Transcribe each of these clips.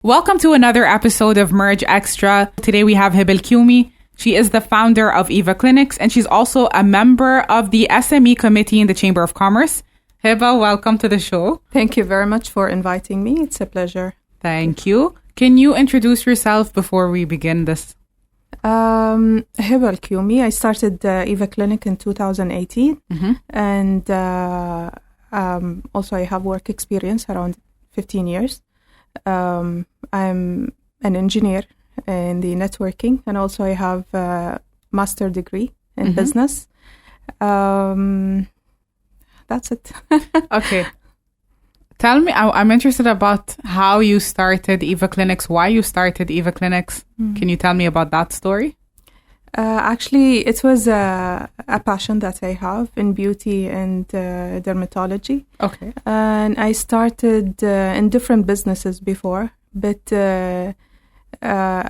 Welcome to another episode of Merge Extra. Today we have Hiba al Kiyumi. She is the founder of Eva Clinics and she's also a member of the SME committee in the Chamber of Commerce. Hiba, welcome to the show. Thank you very much for inviting me. It's a pleasure. Thank you. Can you introduce yourself before we begin this? Hiba al Kiyumi. I started Eva Clinic in 2018 and also I have work experience around 15 years. I'm an engineer in the networking and also I have a master degree in business. That's it. Okay. Tell me, I'm interested about how you started Eva Clinics, why you started Eva Clinics. Can you tell me about that story? Actually, it was a passion that I have in beauty and dermatology. Okay. And I started in different businesses before, but I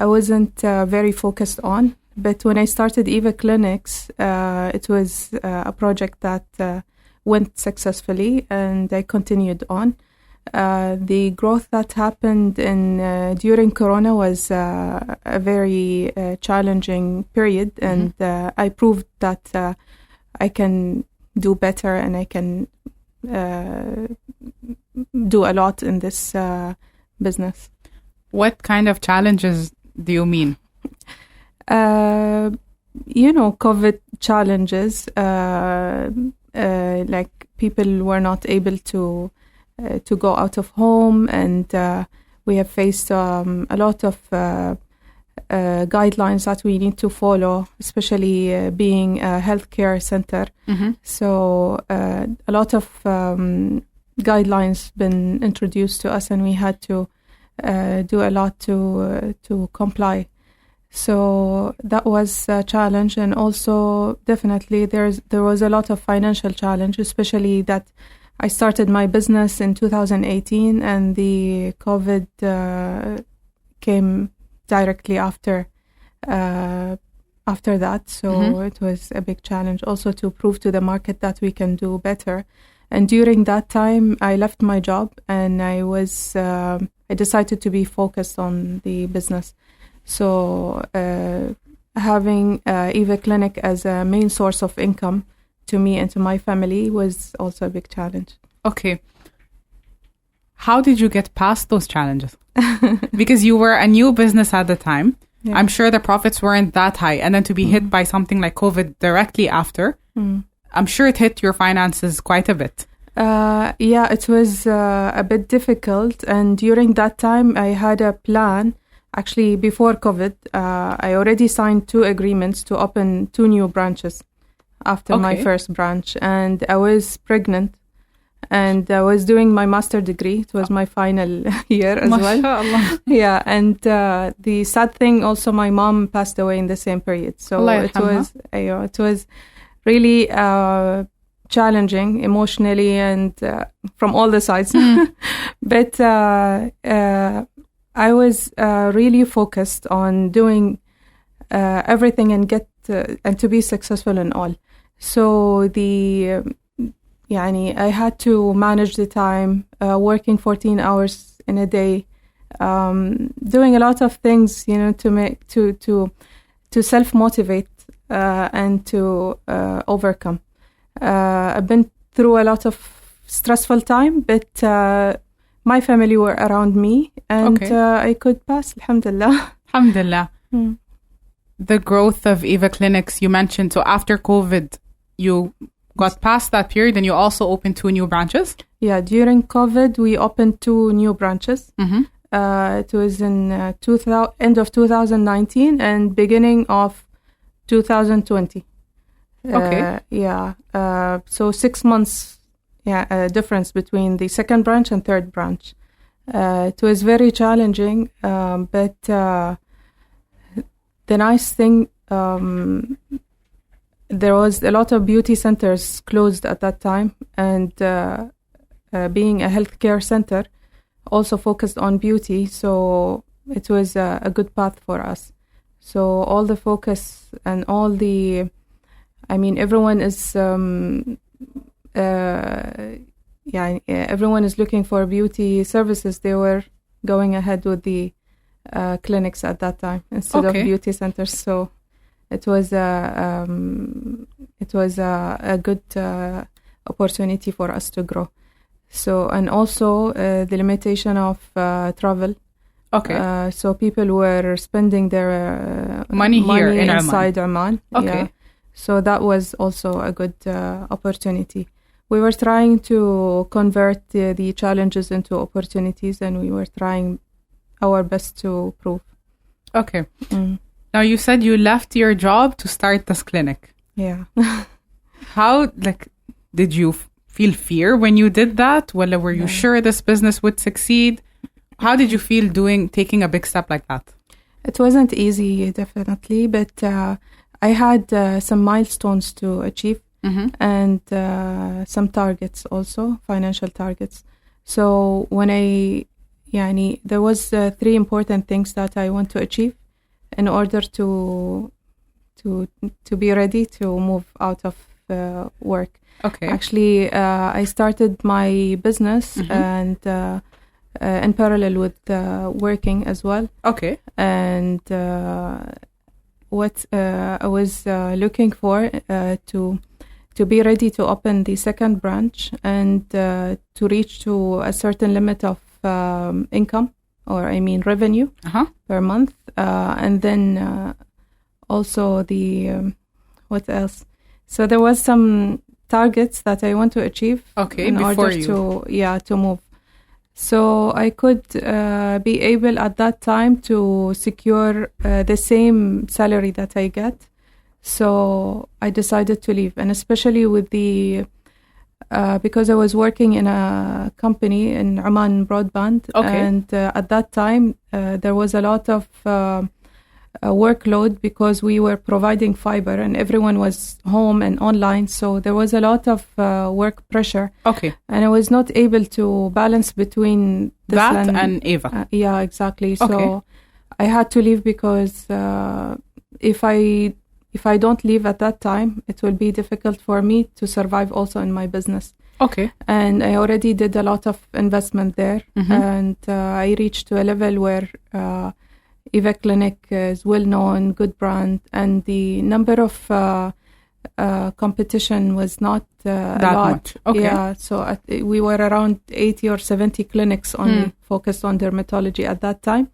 wasn't very focused on. But when I started Eva Clinics, it was a project that went successfully and I continued on. The growth that happened during Corona was a very challenging period, and I proved that I can do better and I can do a lot in this business. What kind of challenges do you mean? COVID challenges, like people were not able to go out of home, and we have faced a lot of guidelines that we need to follow, especially being a healthcare center. So a lot of guidelines been introduced to us, and we had to do a lot to comply. So that was a challenge, and also definitely there was a lot of financial challenge, especially that I started my business in 2018 and the COVID came directly after that. So it was a big challenge also to prove to the market that we can do better. And during that time, I left my job and I decided to be focused on the business. So having Eva Clinic as a main source of income to me and to my family was also a big challenge. Okay. How did you get past those challenges? Because you were a new business at the time. Yeah. I'm sure the profits weren't that high. And then to be hit by something like COVID directly after, I'm sure it hit your finances quite a bit. Yeah, it was a bit difficult. And during that time, I had a plan. Actually, before COVID, I already signed 2 agreements to open 2 new branches after my first branch, and I was pregnant and I was doing my master degree. It was my final year as well. Yeah, and the sad thing also, my mom passed away in the same period. So it was really challenging emotionally and from all the sides. But I was really focused on doing everything and to be successful in all. So I had to manage the time, working 14 hours in a day, doing a lot of things, to self-motivate and to overcome. I've been through a lot of stressful time, but my family were around me and I could pass, alhamdulillah. Alhamdulillah. The growth of Eva Clinics, you mentioned, so after COVID, you got past that period and you also opened 2 new branches? Yeah, during COVID, we opened 2 new branches. It was in end of 2019 and beginning of 2020. So 6 months difference between the second branch and third branch. It was very challenging, but the nice thing, there was a lot of beauty centers closed at that time, and being a healthcare center also focused on beauty, so it was a good path for us. So all the focus and all the, everyone is everyone is looking for beauty services. They were going ahead with the clinics at that time instead of beauty centers. So it was a good opportunity for us to grow. So, and also the limitation of travel. Okay. So people were spending their money here in inside Oman. Okay. Yeah. So that was also a good opportunity. We were trying to convert the challenges into opportunities, and we were trying our best to prove. Okay. Now, you said you left your job to start this clinic. Yeah. How, did you feel fear when you did that? Well, were you sure this business would succeed? How did you feel taking a big step like that? It wasn't easy, definitely, but I had some milestones to achieve and some targets also, financial targets. So when there was 3 important things that I want to achieve in order to be ready to move out of work. Okay. Actually, I started my business and in parallel with working as well. Okay. And what I was looking for to be ready to open the second branch and to reach to a certain limit of income, or revenue per month, and then also the what else? So there was some targets that I want to achieve in order to move. So I could be able at that time to secure the same salary that I get. So I decided to leave, and especially with the because I was working in a company in Oman broadband, and at that time there was a lot of workload because we were providing fiber and everyone was home and online, so there was a lot of work pressure. Okay. And I was not able to balance between this that and Eva. Yeah, exactly. So I had to leave because if I don't leave at that time, it will be difficult for me to survive also in my business. Okay. And I already did a lot of investment there, and I reached to a level where Eva Clinic is well known, good brand, and the number of competition was not that a lot. Much. Okay. Yeah, so we were around 80 or 70 clinics only focused on dermatology at that time,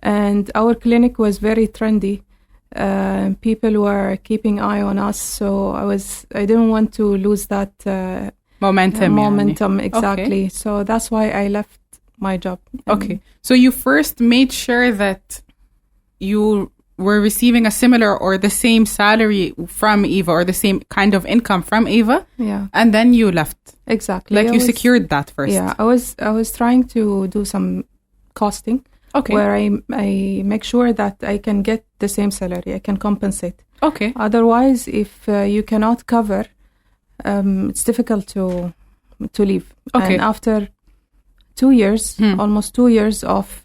and our clinic was very trendy. People were keeping eye on us, so I didn't want to lose that momentum. Exactly. Okay. So that's why I left my job. Okay. So you first made sure that you were receiving a similar or the same salary from Eva, or the same kind of income from Eva. Yeah. And then you left. Exactly. You secured that first. Yeah. I was trying to do some costing. Okay. Where I make sure that I can get the same salary, I can compensate. Okay. Otherwise, if you cannot cover, it's difficult to leave. Okay. And after 2 years, almost 2 years of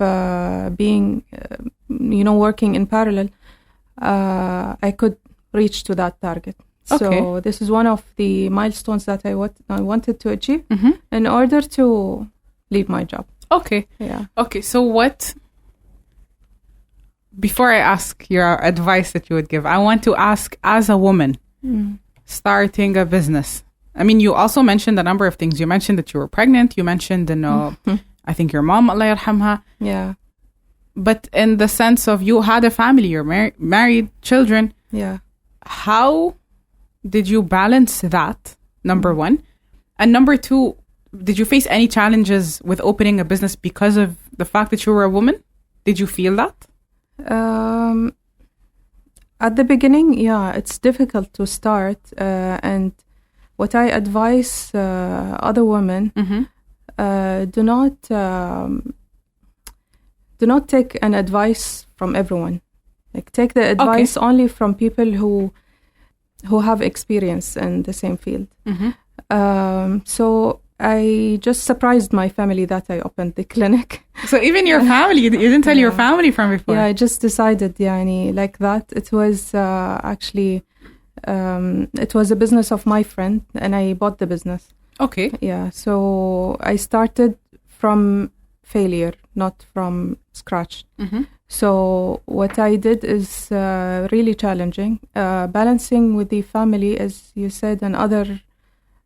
being, working in parallel, I could reach to that target. So this is one of the milestones that I wanted to achieve in order to leave my job. Okay. Yeah. Okay. So before I ask your advice that you would give, I want to ask, as a woman starting a business, you also mentioned a number of things. You mentioned that you were pregnant. You mentioned, I think your mom, Allah yarhamha. Yeah. But in the sense of you had a family, you're married, children. Yeah. How did you balance that, number one? And number two, did you face any challenges with opening a business because of the fact that you were a woman? Did you feel that? At the beginning, yeah, it's difficult to start. And what I advise other women, do not take an advice from everyone. Take the advice only from people who have experience in the same field. So I just surprised my family that I opened the clinic. So even your family, you didn't tell your family from before? Yeah, I just decided, like that. It was actually, it was a business of my friend, and I bought the business. Okay. Yeah, so I started from failure, not from scratch. So what I did is really challenging. Balancing with the family, as you said, and other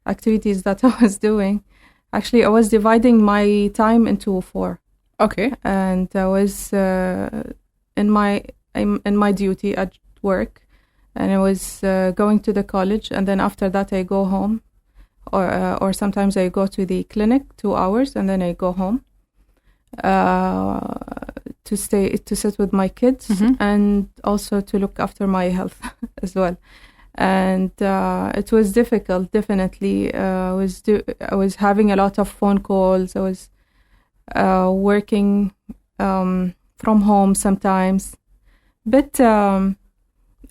activities that I was doing. Actually, I was dividing my time into 4. Okay. And I was in my duty at work, and I was going to the college, and then after that I go home, or sometimes I go to the clinic 2 hours, and then I go home to sit with my kids, and also to look after my health as well. And it was difficult, definitely. I was having a lot of phone calls. I was working from home sometimes, but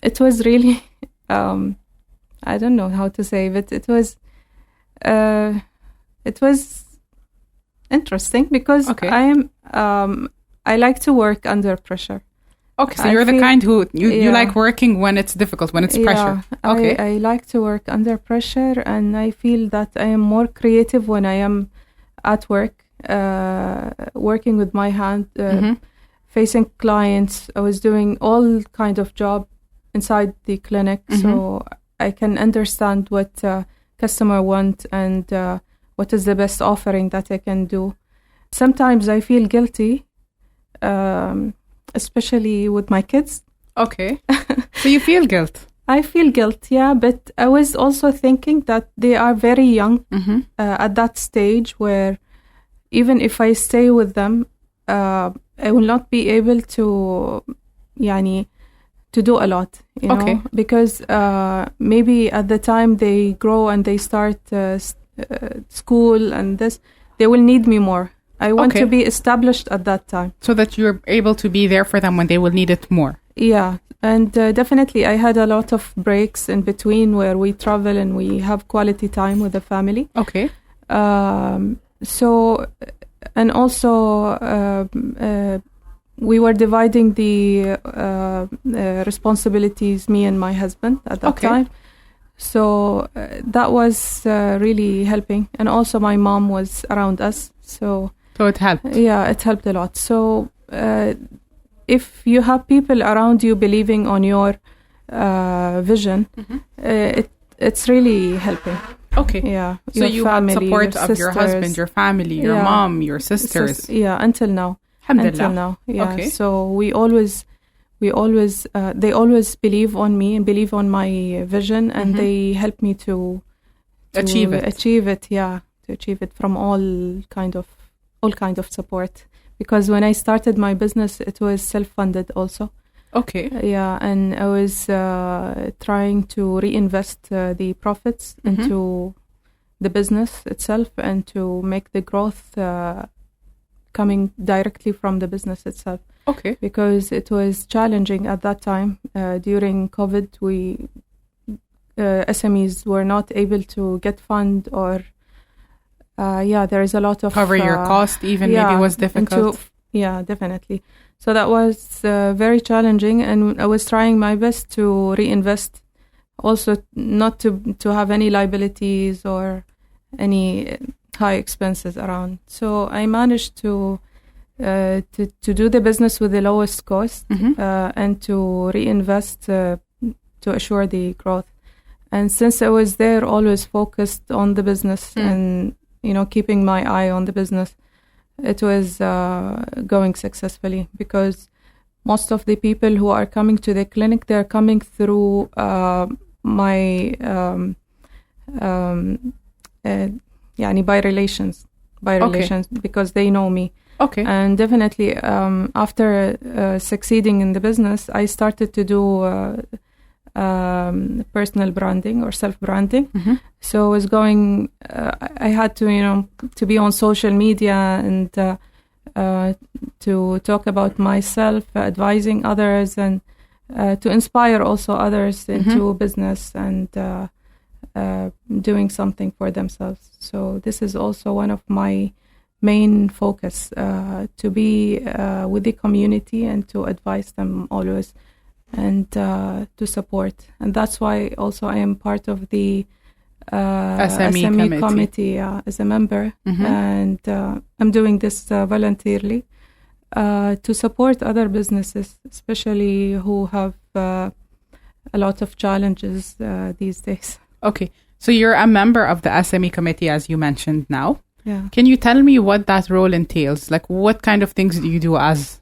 it was really I don't know how to say, but it was interesting because I like to work under pressure. Okay, so you're the kind who you like working when it's difficult, when it's pressure. Okay. I like to work under pressure, and I feel that I am more creative when I am at work, working with my hand, facing clients. I was doing all kind of job inside the clinic, so I can understand what customer want and what is the best offering that I can do. Sometimes I feel guilty, especially with my kids. Okay. So you feel guilt? I feel guilt, yeah, but I was also thinking that they are very young at that stage where even if I stay with them, I will not be able to do a lot, you know, because maybe at the time they grow and they start school and this, they will need me more. I want to be established at that time. So that you're able to be there for them when they will need it more. Yeah, and definitely I had a lot of breaks in between where we travel and we have quality time with the family. Okay. So, and also we were dividing the responsibilities, me and my husband at that time. So that was really helping. And also my mom was around us. So it helped. Yeah, it helped a lot. So if you have people around you believing on your vision, it's really helping. Okay. Yeah. So you had support of your husband, your family, your mom, your sisters. Until now. Until now. Yeah. Okay. So they always believe on me and believe on my vision, and they help me to achieve it. Yeah, to achieve it from all kind of support. Because when I started my business, it was self-funded also. Okay. Yeah, and I was trying to reinvest the profits into the business itself and to make the growth coming directly from the business itself. Okay. Because it was challenging at that time. During COVID, SMEs were not able to get fund or there is a lot of cover your cost even maybe was difficult. Definitely. So that was very challenging, and I was trying my best to reinvest, also not to have any liabilities or any high expenses around. So I managed to do the business with the lowest cost and to reinvest to assure the growth. And since I was there, always focused on the business and keeping my eye on the business, it was going successfully, because most of the people who are coming to the clinic, they're coming through my by relations, because they know me. Okay. And definitely after succeeding in the business, I started to do personal branding or self-branding. So I was going, I had to be on social media and to talk about myself, advising others, and to inspire also others into business and doing something for themselves. So this is also one of my main focus, to be with the community and to advise them always, and to support. And that's why also I am part of the SME committee as a member, and I'm doing this voluntarily to support other businesses, especially who have a lot of challenges these days. Okay, so you're a member of the SME committee, as you mentioned now. Yeah. Can you tell me what that role entails? Like, what kind of things do you do as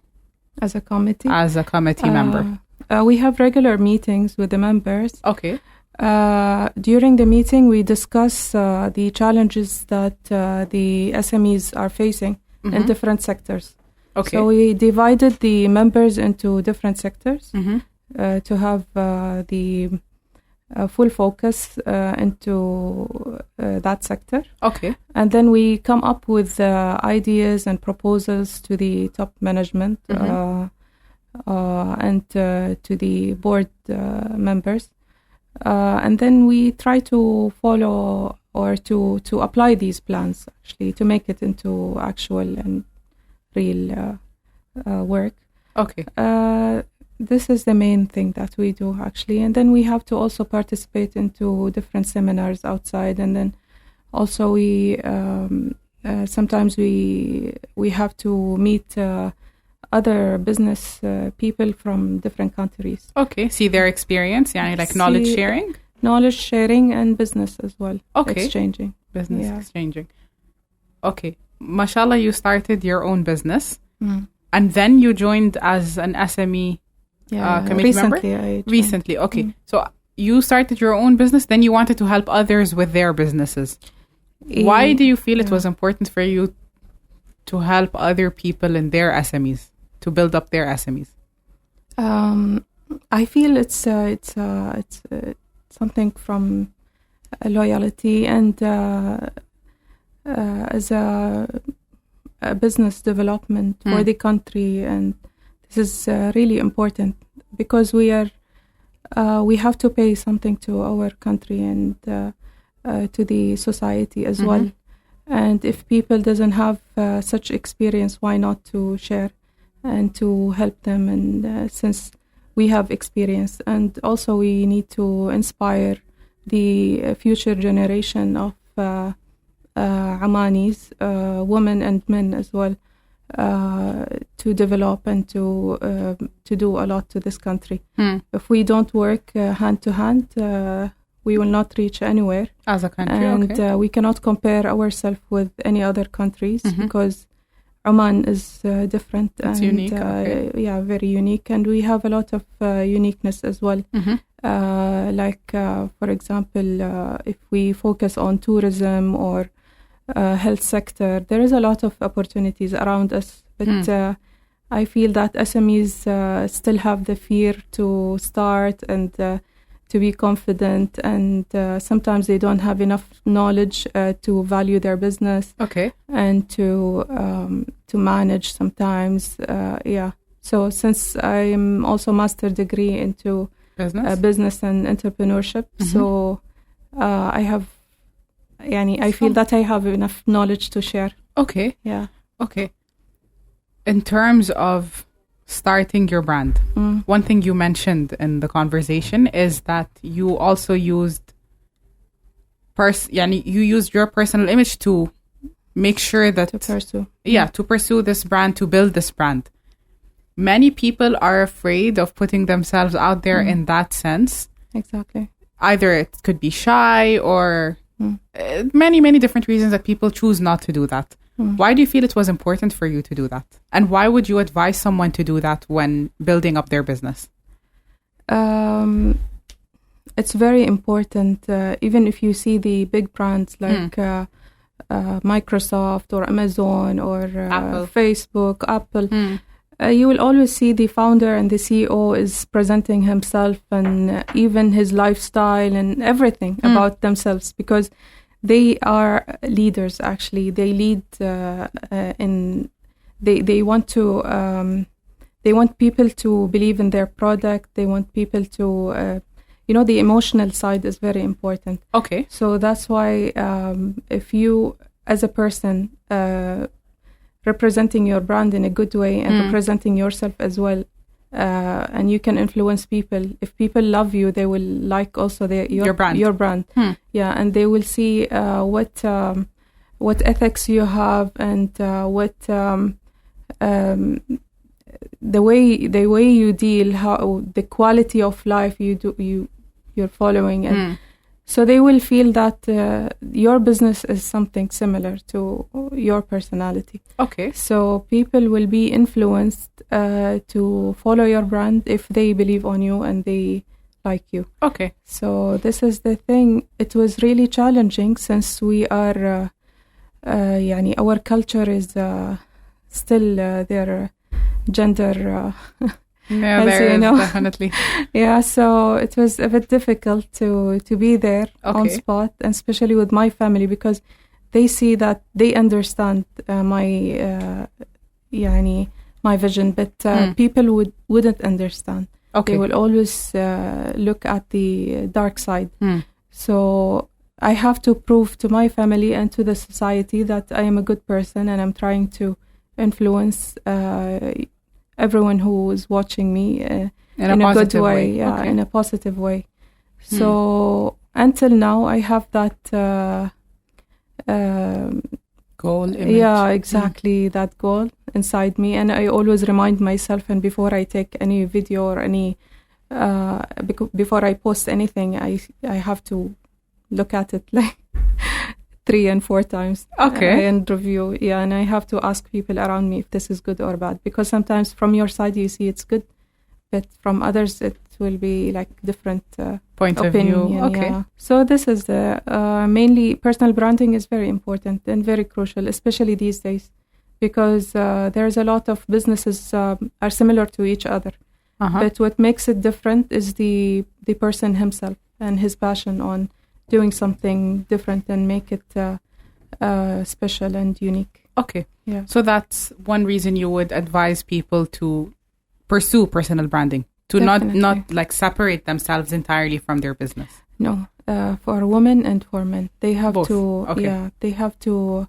a committee? As a committee member? We have regular meetings with the members. Okay. During the meeting, we discuss the challenges that the SMEs are facing in different sectors. Okay. So we divided the members into different sectors to have the full focus into that sector. Okay. And then we come up with ideas and proposals to the top management and to the board members. And then we try to follow or to apply these plans, actually, to make it into actual and real work. Okay. This is the main thing that we do, actually. And then we have to also participate into different seminars outside. And then also we sometimes we have to meet other business people from different countries. Okay, see their experience, like knowledge sharing? Knowledge sharing and business as well. Okay. Exchanging. Business exchanging. Okay. Mashallah, you started your own business and then you joined as an SME committee member? Recently, okay. So you started your own business, then you wanted to help others with their businesses. Why do you feel it was important for you to help other people in their SMEs, to build up their SMEs? I feel it's something from loyalty and as a business development for the country, and this is really important because we have to pay something to our country and to the society as well. And if people doesn't have such experience, why not to share and to help them? And since we have experience, and also we need to inspire the future generation of Omanis, women and men as well, to develop and to do a lot to this country. If we don't work hand to hand, we will not reach anywhere as a country. And we cannot compare ourselves with any other countries because Oman is different. It's and unique. Very unique, and we have a lot of uniqueness as well. For example, if we focus on tourism or health sector, there is a lot of opportunities around us, but I feel that SMEs still have the fear to start and to be confident, and sometimes they don't have enough knowledge to value their business and to manage sometimes. So since I'm also master degree into business and entrepreneurship, so I have I feel that I have enough knowledge to share. Okay. In terms of starting your brand, one thing you mentioned in the conversation is that you also used you used your personal image to make sure that to pursue this brand, to build this brand. Many people are afraid of putting themselves out there in that sense. Exactly. Either it could be shy or many different reasons that people choose not to do that. Why do you feel it was important for you to do that? And why would you advise someone to do that when building up their business? It's very important. Even if you see the big brands like Microsoft or Amazon or Facebook, Apple, you will always see the founder and the CEO is presenting himself and even his lifestyle and everything about themselves, because they are leaders. Actually, they lead they want to they want people to believe in their product. They want people to the emotional side is very important. Okay. So that's why if you as a person representing your brand in a good way and representing yourself as well and you can influence people. If people love you, they will like also your brand. Yeah, and they will see what ethics you have, and what the way you deal, how the quality of life you're following, and so they will feel that your business is something similar to your personality. Okay. So people will be influenced to follow your brand if they believe on you and they like you. Okay. So this is the thing. It was really challenging since we are, our culture is still their gender. Yeah, there is definitely. Yeah, so it was a bit difficult to be there on spot, and especially with my family, because they see that they understand my vision, but people wouldn't understand. Okay. They will always look at the dark side. So I have to prove to my family and to the society that I am a good person, and I'm trying to influence everyone who is watching me in a good way. Yeah, in a positive way. So until now, I have that goal, image. Yeah, exactly, that goal inside me, and I always remind myself, and before I take any video or any before I post anything, I have to look at it like 3 and 4 times. Okay. And review. Yeah, and I have to ask people around me if this is good or bad, because sometimes from your side you see it's good, but from others it will be like different point opinion, of view. Okay. Yeah. So this is the mainly personal branding is very important and very crucial, especially these days, because there's a lot of businesses are similar to each other. But what makes it different is the person himself and his passion on doing something different and make it special and unique. Okay. Yeah. So that's one reason you would advise people to pursue personal branding, to not like separate themselves entirely from their business. No, for women and for men, they have both. to. Okay. Yeah, they have to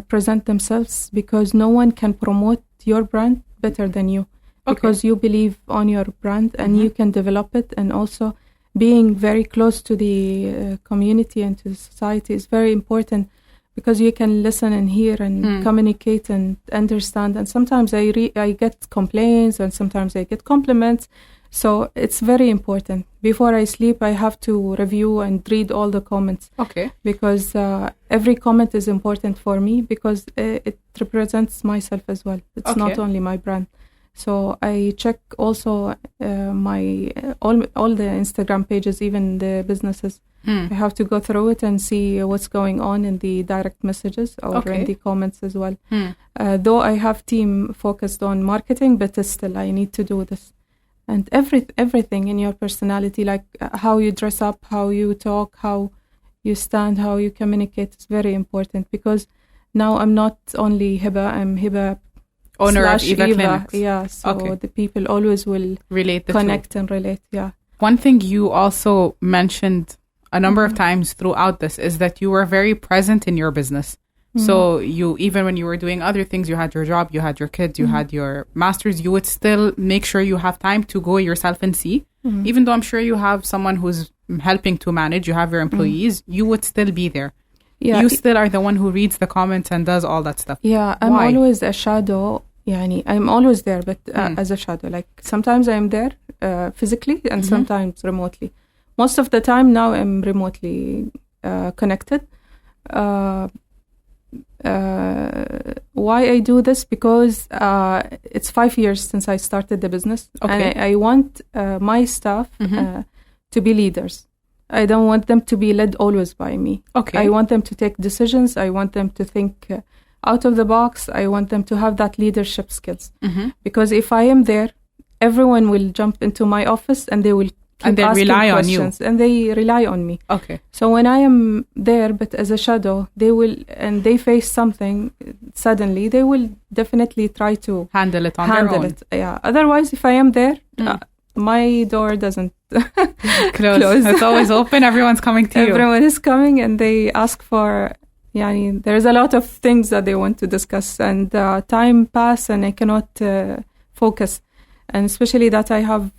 present themselves, because no one can promote your brand better than you. Because you believe on your brand and you can develop it, and also being very close to the community and to the society is very important, because you can listen and hear and communicate and understand. And sometimes I get complaints, and sometimes I get compliments. So it's very important. Before I sleep, I have to review and read all the comments. Okay. Because every comment is important for me, because it represents myself as well. It's not only my brand. So I check also my all the Instagram pages, even the businesses. I have to go through it and see what's going on in the direct messages or in the comments as well. Though I have team focused on marketing, but still I need to do this. And everything in your personality, like how you dress up, how you talk, how you stand, how you communicate, is very important, because now I'm not only Hiba, I'm Hiba owner of Eva Clinics. Yeah, so the people always will connect and relate. Yeah. One thing you also mentioned a number of times throughout this is that you were very present in your business. So you, even when you were doing other things, you had your job, you had your kids, you had your masters, you would still make sure you have time to go yourself and see. Even though I'm sure you have someone who's helping to manage, you have your employees, you would still be there. Yeah, you still are the one who reads the comments and does all that stuff. Yeah, I'm always a shadow. I'm always there, but as a shadow. Like sometimes I'm there physically and sometimes remotely. Most of the time now I'm remotely connected. Why I do this? Because it's 5 years since I started the business. Okay. And I want my staff to be leaders. I don't want them to be led always by me. Okay. I want them to take decisions. I want them to think out of the box. I want them to have that leadership skills. Because if I am there, everyone will jump into my office and they will keep asking rely questions, on you. and they rely on me. Okay. So when I am there, but as a shadow, they face something suddenly, they will definitely try to handle it on their own. Yeah. Otherwise, if I am there, my door doesn't close. It's always open. Everyone's coming to you. Everyone is coming, and they ask for. There's a lot of things that they want to discuss, and time pass, and I cannot focus. And especially that I have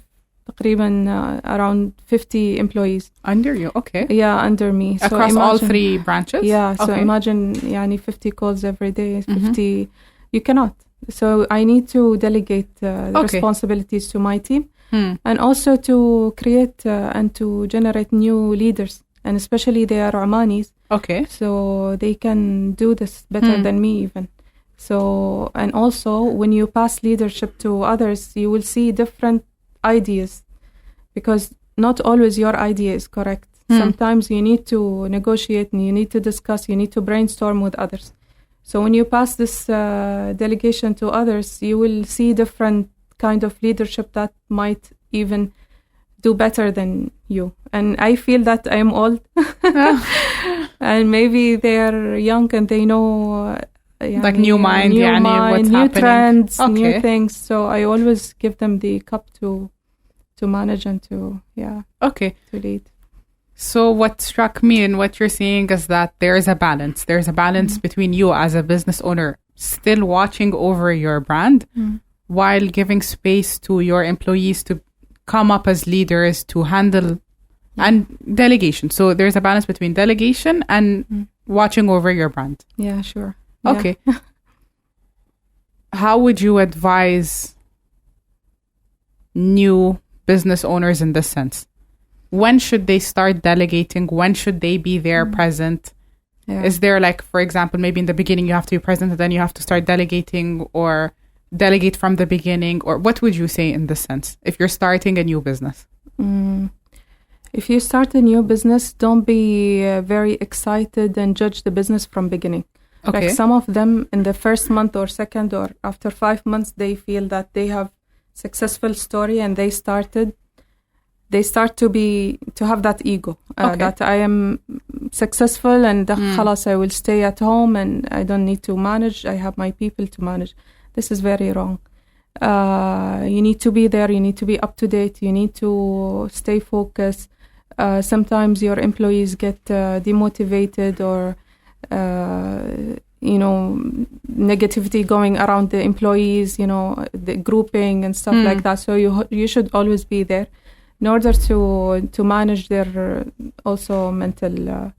تقريبا around 50 employees. Under you, okay. Yeah, under me. Across so imagine, all 3 branches? Yeah, so okay. imagine 50 calls every day, 50, you cannot. So I need to delegate responsibilities to my team and also to create and to generate new leaders. And especially they are Omanis. Okay. So they can do this better than me even. So, and also when you pass leadership to others, you will see different ideas because not always your idea is correct. Sometimes you need to negotiate and you need to discuss, you need to brainstorm with others. So when you pass this delegation to others, you will see different kind of leadership that might even do better than you. And I feel that I am old and maybe they're young and they know like new mind, what's new happening. Trends, new things. So I always give them the cup to manage and to lead. So what struck me in what you're saying is that there is a balance. There's a balance between you as a business owner still watching over your brand while giving space to your employees to come up as leaders, to handle and delegation. So there's a balance between delegation and watching over your brand. Yeah, sure. Okay. Yeah. How would you advise new business owners in this sense? When should they start delegating? When should they be there present? Yeah. Is there like, for example, maybe in the beginning you have to be present and then you have to start delegating, or delegate from the beginning? Or what would you say in this sense if you're starting a new business? If you start a new business, don't be very excited and judge the business from beginning. Okay. Like some of them in the first month or second or after 5 months, they feel that they have successful story and they start to have that ego that I am successful and خلاص I will stay at home and I don't need to manage. I have my people to manage. This is very wrong. You need to be there. You need to be up to date. You need to stay focused. Sometimes your employees get demotivated or negativity going around the employees, the grouping and stuff like that. So you should always be there in order to manage their also mental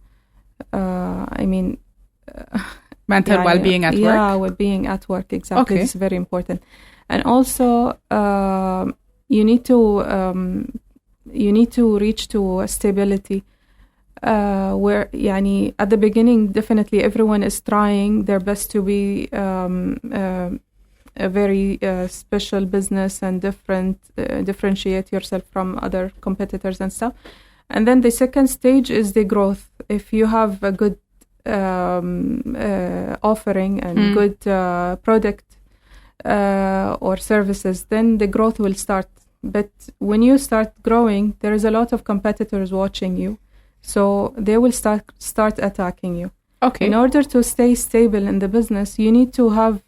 mental well-being at work. Yeah, well-being at work, exactly. It's very important. And also you need to reach to a stability where at the beginning definitely everyone is trying their best to be a very special business and differentiate yourself from other competitors and stuff. And then the second stage is the growth. If you have a good offering and good product or services, then the growth will start. But when you start growing, there is a lot of competitors watching you. So they will start attacking you. Okay. In order to stay stable in the business, you need to have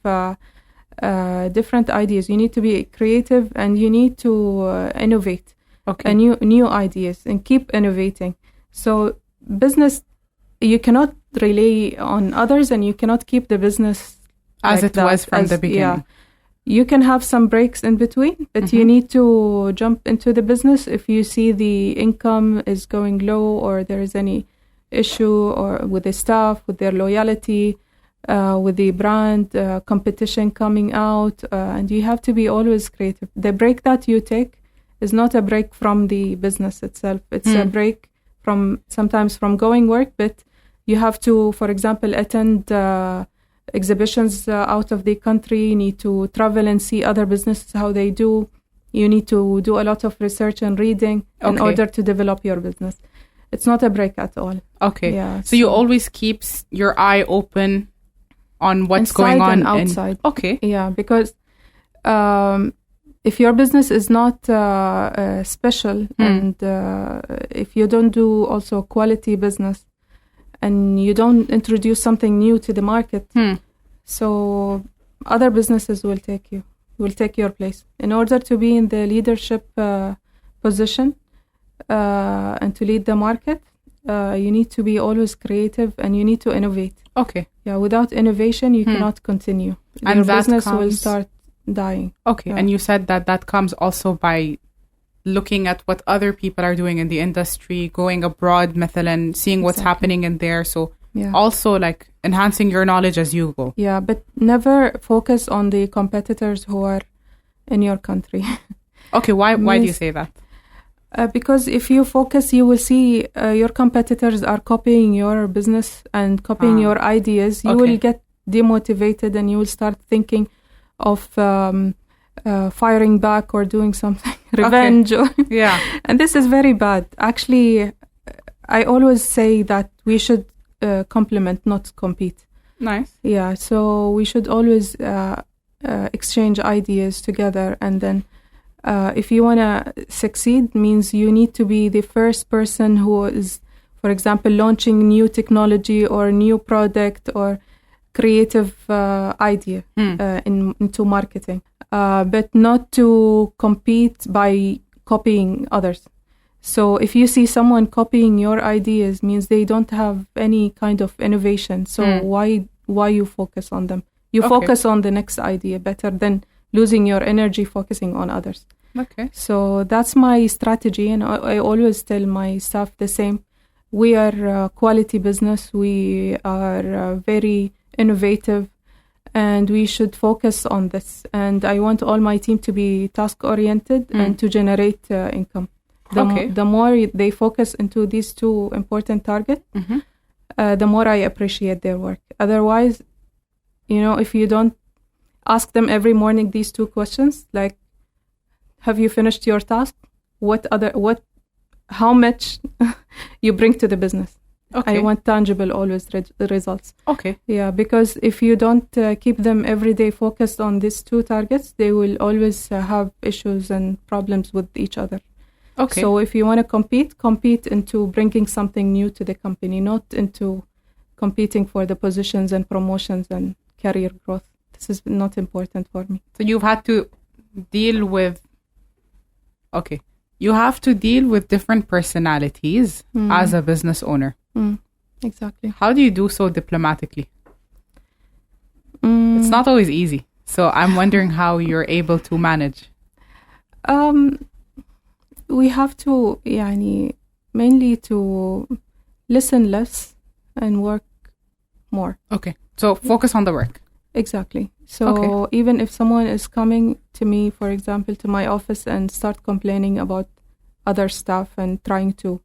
different ideas. You need to be creative and you need to innovate. Okay. And new ideas and keep innovating. So business, you cannot rely on others and you cannot keep the business as it was from the beginning. Yeah. You can have some breaks in between, but you need to jump into the business if you see the income is going low or there is any issue or with the staff, with their loyalty, with the brand, competition coming out, and you have to be always creative. The break that you take is not a break from the business itself. It's a break sometimes from going work, but you have to, for example, attend exhibitions out of the country. You need to travel and see other businesses, how they do. You need to do a lot of research and reading in order to develop your business. It's not a break at all. Okay. Yeah, so you always keep your eye open on what's going on and outside. Okay. Yeah, because if your business is not special and if you don't do also quality business and you don't introduce something new to the market, so other businesses will take your place. In order to be in the leadership position and to lead the market, you need to be always creative and you need to innovate. Okay. Yeah, without innovation, you cannot continue. And your business will start dying. Okay, and you said that comes also by looking at what other people are doing in the industry, going abroad, مثلا, seeing what's happening in there. So also like enhancing your knowledge as you go. Yeah, but never focus on the competitors who are in your country. Okay, why do you say that? Because if you focus, you will see your competitors are copying your business and copying your ideas. You will get demotivated and you will start thinking of firing back or doing something, revenge. Yeah. And this is very bad. Actually, I always say that we should complement, not compete. Nice. Yeah, so we should always exchange ideas together, and then if you want to succeed, means you need to be the first person who is, for example, launching new technology or new product or creative idea into marketing, but not to compete by copying others. So if you see someone copying your ideas, means they don't have any kind of innovation. So why you focus on them? You focus on the next idea better than losing your energy focusing on others. Okay. So that's my strategy, and I always tell my staff the same. We are a quality business. We are very innovative, and we should focus on this. And I want all my team to be task-oriented and to generate income. The more they focus into these two important targets, the more I appreciate their work. Otherwise, if you don't ask them every morning these two questions, like, have you finished your task? How much you bring to the business? Okay. I want tangible always results. Okay. Yeah, because if you don't keep them every day focused on these two targets, they will always have issues and problems with each other. Okay. So if you want to compete into bringing something new to the company, not into competing for the positions and promotions and career growth. This is not important for me. So you've had to deal with different personalities as a business owner. Exactly. How do you do so diplomatically? It's not always easy. So I'm wondering how you're able to manage. We have to, mainly to listen less and work more. Okay. So focus on the work. Exactly. So even if someone is coming to me, for example, to my office and start complaining about other staff and trying to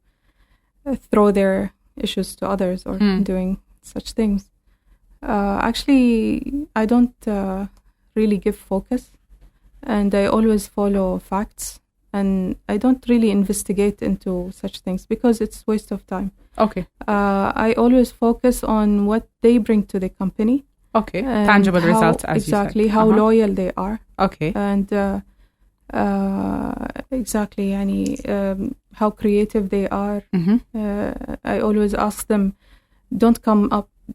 throw their issues to others or doing such things, actually, I don't really give focus, and I always follow facts, and I don't really investigate into such things because it's waste of time. Okay. I always focus on what they bring to the company. Okay. Tangible results, as exactly, you said. how loyal they are. Okay. And exactly, how creative they are. I always ask them,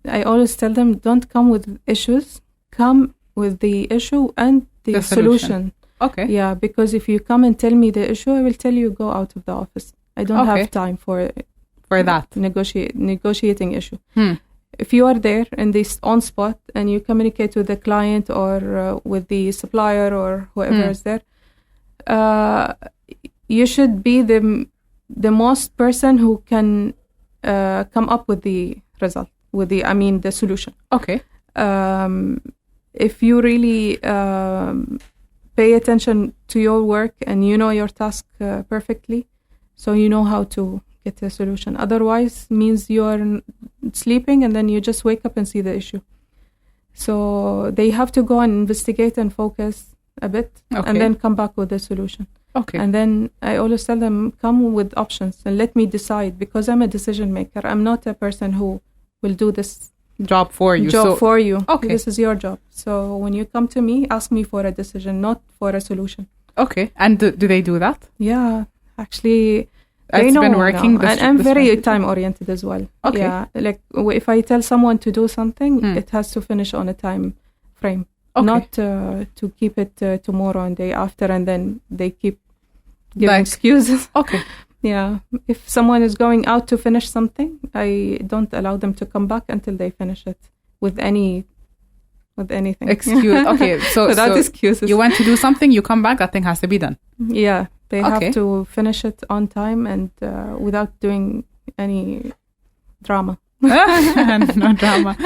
I always tell them, don't come with issues, come with the issue and the solution. Okay. Yeah, because if you come and tell me the issue, I will tell you go out of the office. I don't have time for that negotiating issue. If you are there in this on spot and you communicate with the client or with the supplier or whoever is there, you should be the most person who can come up with the result, the solution. Okay. If you really pay attention to your work and you know your task perfectly, so you know how to get a solution. Otherwise, means you are sleeping and then you just wake up and see the issue. So they have to go and investigate and focus a bit and then come back with a solution. Okay. And then I always tell them, come with options and let me decide, because I'm a decision maker. I'm not a person who will do this job for you. Okay. This is your job. So when you come to me, ask me for a decision, not for a solution. Okay. And do they do that? Yeah. Actually, it's been working. And I'm very time-oriented as well. Okay. Yeah. Like if I tell someone to do something, it has to finish on a time frame. Okay. Not to keep it tomorrow and day after, and then they keep giving excuses. Okay. Yeah. If someone is going out to finish something, I don't allow them to come back until they finish it with any with anything. Okay, so without excuses. You went to do something, you come back, that thing has to be done. Yeah, they have to finish it on time and without doing any drama. No drama.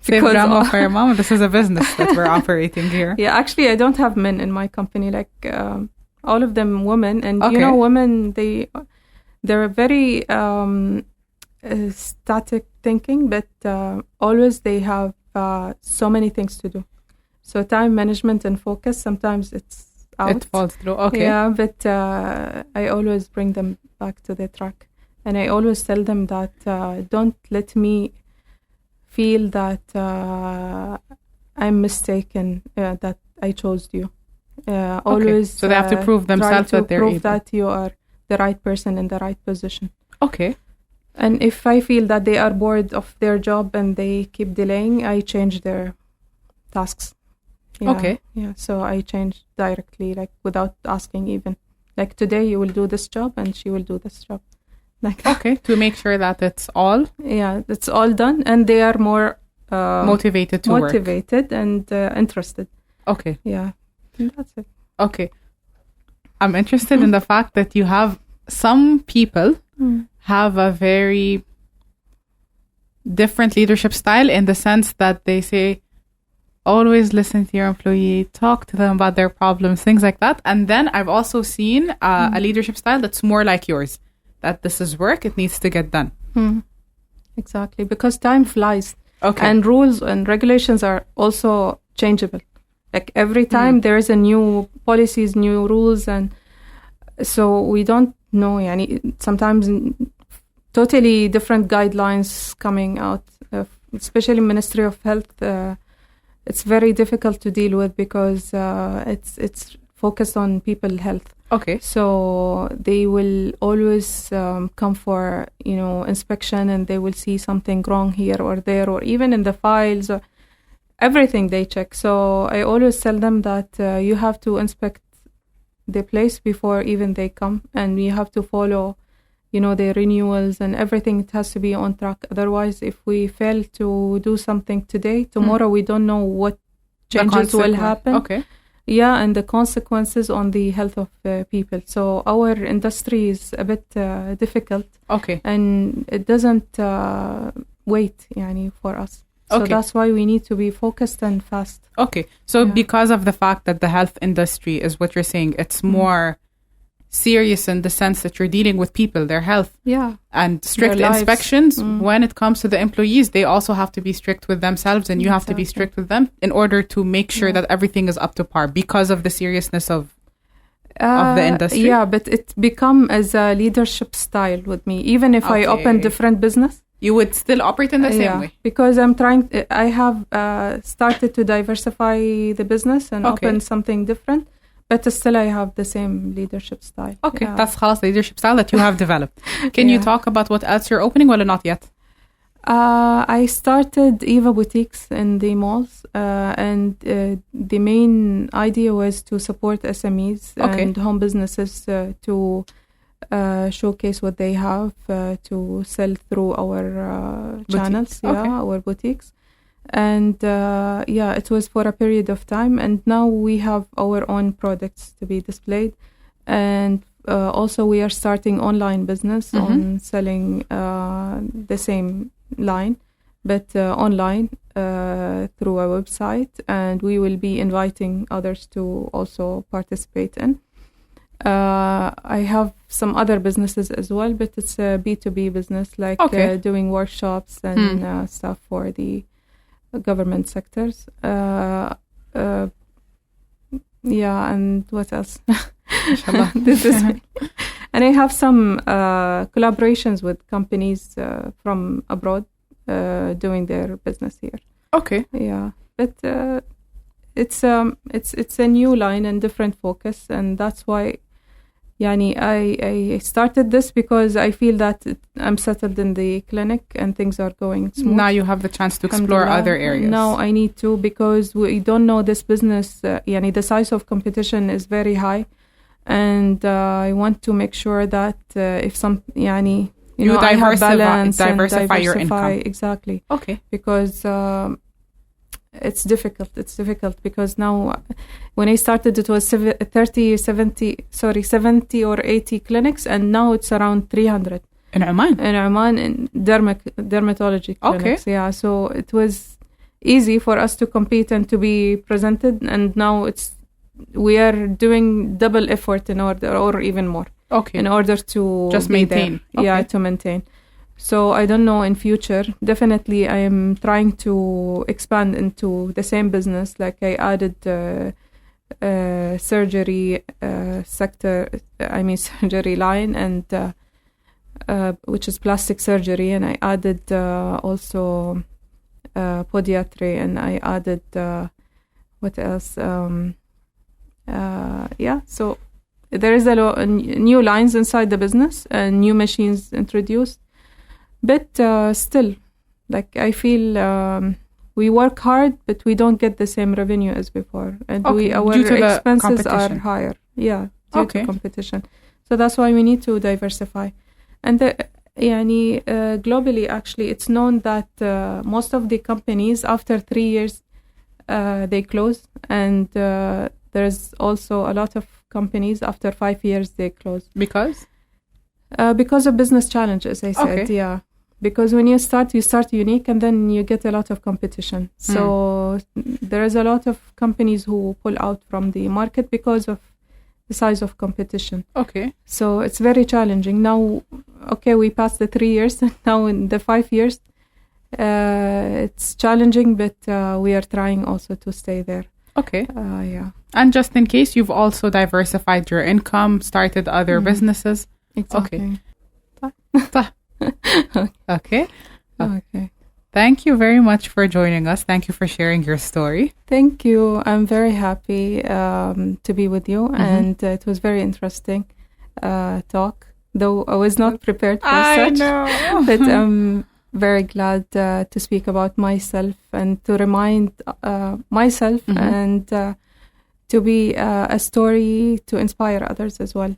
Save drama for your mom. This is a business that we're operating here. Yeah, actually, I don't have men in my company. Like all of them women, and women they're very static thinking, but always they have so many things to do. So time management and focus, sometimes it's out. It falls through. Okay. Yeah, but I always bring them back to the track. And I always tell them that don't let me feel that I'm mistaken, that I chose you. Always. So they have to prove themselves that they're able. That you are the right person in the right position. Okay. And if I feel that they are bored of their job and they keep delaying, I change their tasks. Yeah, okay. Yeah, so I change directly, like without asking even. Like today you will do this job and she will do this job. Like okay, to make sure that it's all. Yeah, it's all done and they are more motivated to work. And interested. Okay. Yeah, and that's it. Okay. I'm interested in the fact that you have some people have a very different leadership style in the sense that they say, always listen to your employee, talk to them about their problems, things like that. And then I've also seen a leadership style that's more like yours, that this is work, it needs to get done. Exactly, because time flies. Okay. And rules and regulations are also changeable. Like every time there is a new policies, new rules, and so we don't know. Sometimes totally different guidelines coming out, especially Ministry of Health. It's very difficult to deal with because it's focused on people's health. Okay. So they will always come for inspection, and they will see something wrong here or there, or even in the files, or everything they check. So I always tell them that you have to inspect the place before even they come, and you have to follow the renewals and everything. It has to be on track. Otherwise, if we fail to do something today, tomorrow we don't know what changes will happen. Okay. Yeah, and the consequences on the health of people. So our industry is a bit difficult. Okay. And it doesn't wait for us. So that's why we need to be focused and fast. Okay. So because of the fact that the health industry is what you're saying, it's more serious in the sense that you're dealing with people, their health, and strict inspections. When it comes to the employees, they also have to be strict with themselves, and you have to be strict with them in order to make sure that everything is up to par because of the seriousness of the industry. Yeah, but it become as a leadership style with me. Even if I open different business, you would still operate in the same way. Because I have started to diversify the business and open something different. But still, I have the same leadership style. Okay, that's the leadership style that you have developed. Can you talk about what else you're opening? Well, not yet. I started Eva Boutiques in the malls, and the main idea was to support SMEs and home businesses to showcase what they have to sell through our channels, our boutiques. And it was for a period of time, and now we have our own products to be displayed, and also we are starting online business on selling the same line, but online through a website, and we will be inviting others to also participate in. I have some other businesses as well, but it's a B2B business, like doing workshops and stuff for the government sectors. And what else? This is and I have some collaborations with companies from abroad doing their business here. Okay. Yeah, but it's a new line and different focus, and that's why I started this because I feel that I'm settled in the clinic and things are going smooth. Now you have the chance to explore other areas. Now I need to, because we don't know this business. The size of competition is very high, and I want to make sure that if some you diversify your income. Exactly. Okay. Because it's difficult. It's difficult because now, when I started, it was 70 or 80 clinics, and now it's around 300. In Oman? In Oman, in dermatology clinics. Okay. Yeah, so it was easy for us to compete and to be presented, and now we are doing double effort in order, or even more. Okay. In order to just be maintain. There. Okay. Yeah, to maintain. So I don't know in future. Definitely, I am trying to expand into the same business. Like I added surgery sector. I mean surgery line, and which is plastic surgery, and I added also podiatry, and I added what else? So there is a new lines inside the business and new machines introduced. But still, like I feel we work hard, but we don't get the same revenue as before, and Okay. our Due to expenses the are higher. Yeah, due Okay. to competition. So that's why we need to diversify. And globally, actually, it's known that most of the companies, after 3 years, they close, and there's also a lot of companies after 5 years they close. Because of business challenges, I said. Okay. Yeah, because when you start unique, and then you get a lot of competition. So there is a lot of companies who pull out from the market because of the size of competition. Okay. So it's very challenging. Now, okay, we passed the 3 years. Now in the 5 years, it's challenging, but we are trying also to stay there. Okay. Yeah. And just in case, you've also diversified your income, started other businesses. Exactly. Okay. Okay. Thank you very much for joining us. Thank you for sharing your story. Thank you. I'm very happy to be with you, and it was very interesting talk. Though I was not prepared for such, know. but I'm very glad to speak about myself and to remind myself and to be a story to inspire others as well.